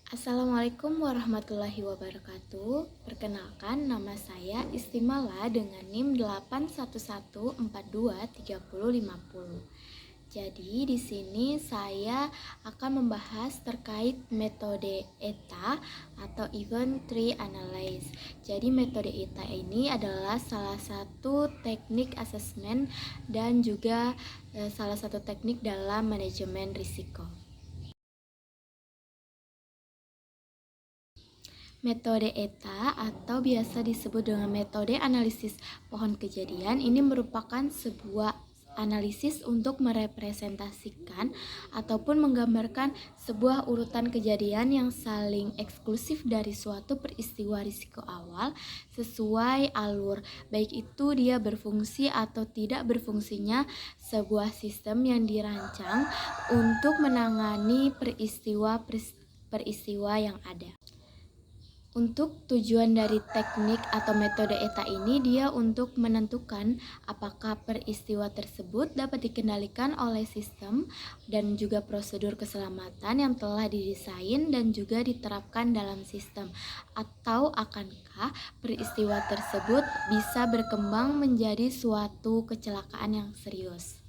Assalamualaikum warahmatullahi wabarakatuh. Perkenalkan, nama saya Istimala dengan NIM 811423050. Jadi di sini saya akan membahas terkait metode ETA atau Event Tree Analysis. Jadi metode ETA ini adalah salah satu teknik asesmen dan juga salah satu teknik dalam manajemen risiko. Metode ETA atau biasa disebut dengan metode analisis pohon kejadian ini merupakan sebuah analisis untuk merepresentasikan ataupun menggambarkan sebuah urutan kejadian yang saling eksklusif dari suatu peristiwa risiko awal sesuai alur, baik itu dia berfungsi atau tidak berfungsinya sebuah sistem yang dirancang untuk menangani peristiwa yang ada. Untuk tujuan dari teknik atau metode ETA ini dia untuk menentukan apakah peristiwa tersebut dapat dikendalikan oleh sistem dan juga prosedur keselamatan yang telah didesain dan juga diterapkan dalam sistem, atau akankah peristiwa tersebut bisa berkembang menjadi suatu kecelakaan yang serius.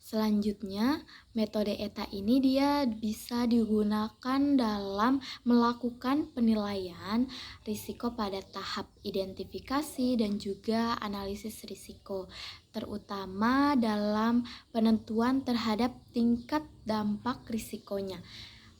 Selanjutnya, metode ETA ini dia bisa digunakan dalam melakukan penilaian risiko pada tahap identifikasi dan juga analisis risiko, terutama dalam penentuan terhadap tingkat dampak risikonya.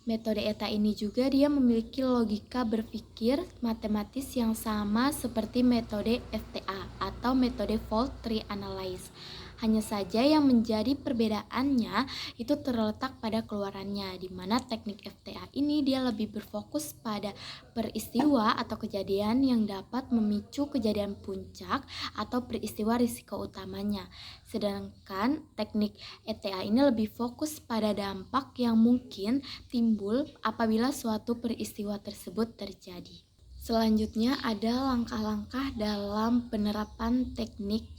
Metode ETA ini juga dia memiliki logika berpikir matematis yang sama seperti metode FTA atau metode Fault Tree Analysis. Hanya saja yang menjadi perbedaannya itu terletak pada keluarannya, di mana teknik FTA ini dia lebih berfokus pada peristiwa atau kejadian yang dapat memicu kejadian puncak atau peristiwa risiko utamanya. Sedangkan teknik ETA ini lebih fokus pada dampak yang mungkin timbul apabila suatu peristiwa tersebut terjadi. Selanjutnya ada langkah-langkah dalam penerapan teknik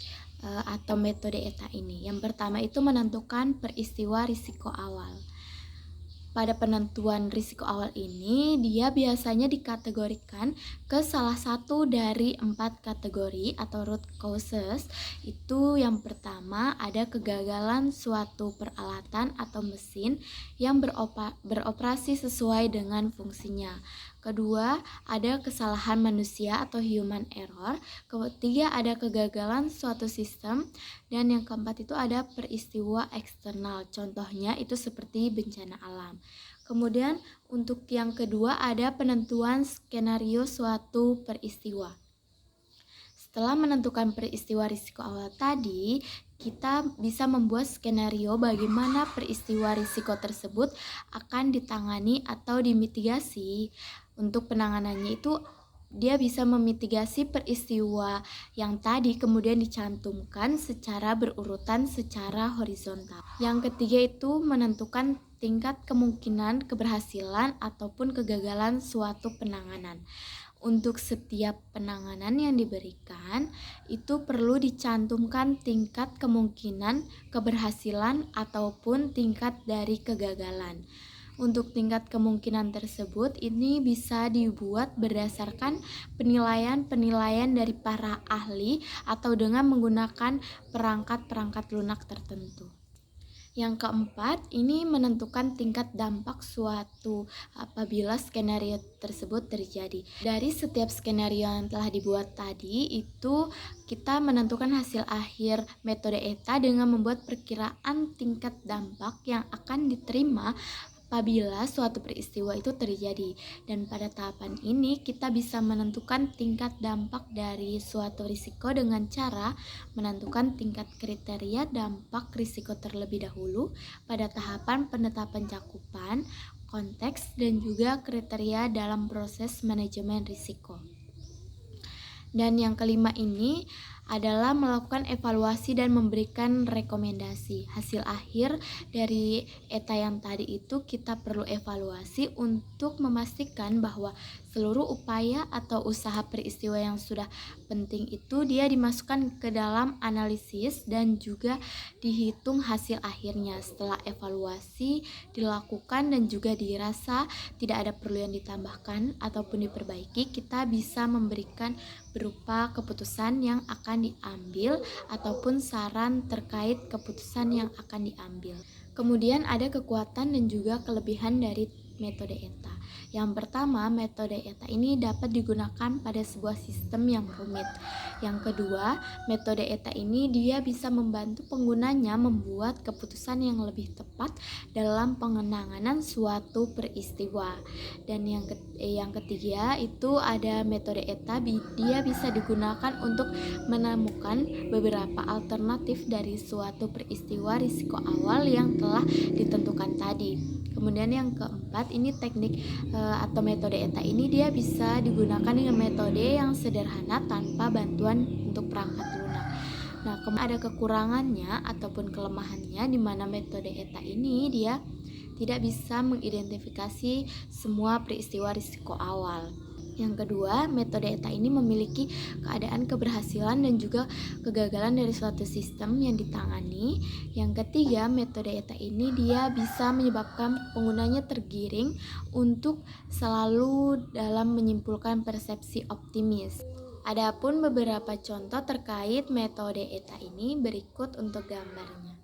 atau metode ETA ini. Yang pertama itu menentukan peristiwa risiko awal. Pada penentuan risiko awal ini, dia biasanya dikategorikan ke salah satu dari 4 kategori atau root causes. Itu yang pertama ada kegagalan suatu peralatan atau mesin yang beroperasi sesuai dengan fungsinya. Kedua, ada kesalahan manusia atau human error. Ketiga, ada kegagalan suatu sistem. Dan yang keempat itu ada peristiwa eksternal. Contohnya itu seperti bencana alam. Kemudian untuk yang kedua ada penentuan skenario suatu peristiwa. Setelah menentukan peristiwa risiko awal tadi, kita bisa membuat skenario bagaimana peristiwa risiko tersebut akan ditangani atau dimitigasi. Untuk penanganannya itu dia bisa memitigasi peristiwa yang tadi kemudian dicantumkan secara berurutan secara horizontal. Yang ketiga itu menentukan tingkat kemungkinan keberhasilan ataupun kegagalan suatu penanganan. Untuk setiap penanganan yang diberikan, itu perlu dicantumkan tingkat kemungkinan keberhasilan ataupun tingkat dari kegagalan. Untuk tingkat kemungkinan tersebut, ini bisa dibuat berdasarkan penilaian-penilaian dari para ahli atau dengan menggunakan perangkat-perangkat lunak tertentu. Yang keempat, ini menentukan tingkat dampak suatu apabila skenario tersebut terjadi. Dari setiap skenario yang telah dibuat tadi, itu kita menentukan hasil akhir metode ETA dengan membuat perkiraan tingkat dampak yang akan diterima apabila suatu peristiwa itu terjadi. Dan pada tahapan ini kita bisa menentukan tingkat dampak dari suatu risiko dengan cara menentukan tingkat kriteria dampak risiko terlebih dahulu pada tahapan penetapan cakupan, konteks, dan juga kriteria dalam proses manajemen risiko. Dan yang kelima ini adalah melakukan evaluasi dan memberikan rekomendasi. Hasil akhir dari ETA yang tadi itu kita perlu evaluasi untuk memastikan bahwa seluruh upaya atau usaha peristiwa yang sudah penting itu dia dimasukkan ke dalam analisis dan juga dihitung hasil akhirnya. Setelah evaluasi dilakukan dan juga dirasa tidak ada perlu yang ditambahkan ataupun diperbaiki, kita bisa memberikan berupa keputusan yang akan diambil ataupun saran terkait keputusan yang akan diambil. Kemudian ada kekuatan dan juga kelebihan dari metode ETA. Yang pertama, metode ETA ini dapat digunakan pada sebuah sistem yang rumit. Yang kedua, metode ETA ini dia bisa membantu penggunanya membuat keputusan yang lebih tepat dalam pengenanganan suatu peristiwa. Dan yang ketiga itu ada metode ETA, dia bisa digunakan untuk menemukan beberapa alternatif dari suatu peristiwa risiko awal yang telah ditentukan tadi. Kemudian yang keempat, ini teknik atau metode ETA ini dia bisa digunakan dengan metode yang sederhana tanpa bantuan untuk perangkat lunak. Nah, kemudian ada kekurangannya ataupun kelemahannya di mana metode ETA ini dia tidak bisa mengidentifikasi semua peristiwa risiko awal. Yang kedua, metode ETA ini memiliki keadaan keberhasilan dan juga kegagalan dari suatu sistem yang ditangani. Yang ketiga, metode ETA ini dia bisa menyebabkan penggunanya tergiring untuk selalu dalam menyimpulkan persepsi optimis. Adapun beberapa contoh terkait metode ETA ini berikut untuk gambarnya.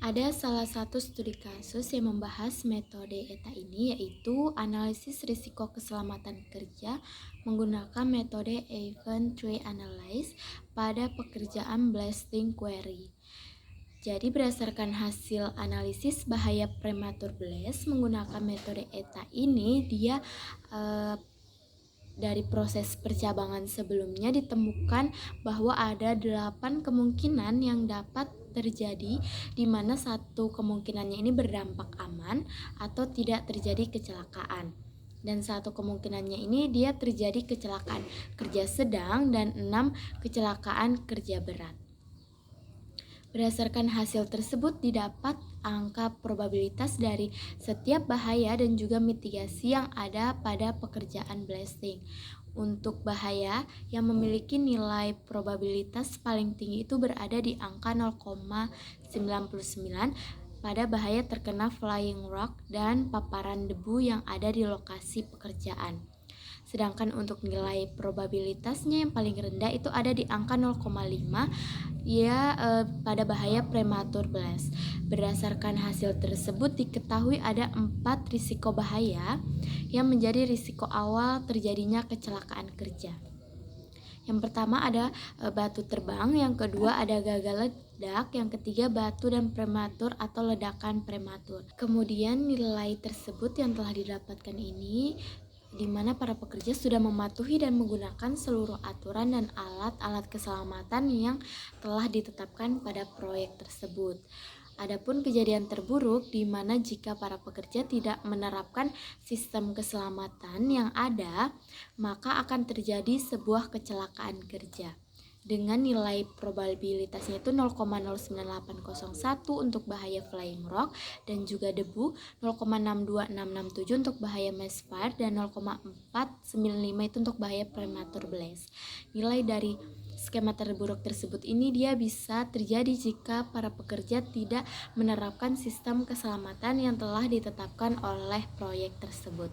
Ada salah satu studi kasus yang membahas metode ETA ini, yaitu analisis risiko keselamatan kerja menggunakan metode Event Tree Analysis pada pekerjaan blasting quarry. Jadi berdasarkan hasil analisis bahaya prematur blast menggunakan metode ETA ini, dia dari proses percabangan sebelumnya ditemukan bahwa ada 8 kemungkinan yang dapat terjadi, di mana satu kemungkinannya ini berdampak aman atau tidak terjadi kecelakaan. Dan satu kemungkinannya ini dia terjadi kecelakaan kerja sedang dan 6 kecelakaan kerja berat. Berdasarkan hasil tersebut didapat angka probabilitas dari setiap bahaya dan juga mitigasi yang ada pada pekerjaan blasting. Untuk bahaya yang memiliki nilai probabilitas paling tinggi itu berada di angka 0,99 pada bahaya terkena flying rock dan paparan debu yang ada di lokasi pekerjaan. Sedangkan untuk nilai probabilitasnya yang paling rendah itu ada di angka 0,5 pada bahaya prematur blast. Berdasarkan hasil tersebut diketahui ada 4 risiko bahaya yang menjadi risiko awal terjadinya kecelakaan kerja. Yang pertama ada batu terbang, yang kedua ada gagal ledak, yang ketiga batu dan prematur atau ledakan prematur. Kemudian nilai tersebut yang telah didapatkan ini di mana para pekerja sudah mematuhi dan menggunakan seluruh aturan dan alat-alat keselamatan yang telah ditetapkan pada proyek tersebut. Adapun kejadian terburuk di mana jika para pekerja tidak menerapkan sistem keselamatan yang ada, maka akan terjadi sebuah kecelakaan kerja. Dengan nilai probabilitasnya itu 0,09801 untuk bahaya flying rock dan juga debu, 0,62667 untuk bahaya mass fire, dan 0,495 itu untuk bahaya prematur blast. Nilai dari skema terburuk tersebut ini dia bisa terjadi jika para pekerja tidak menerapkan sistem keselamatan yang telah ditetapkan oleh proyek tersebut.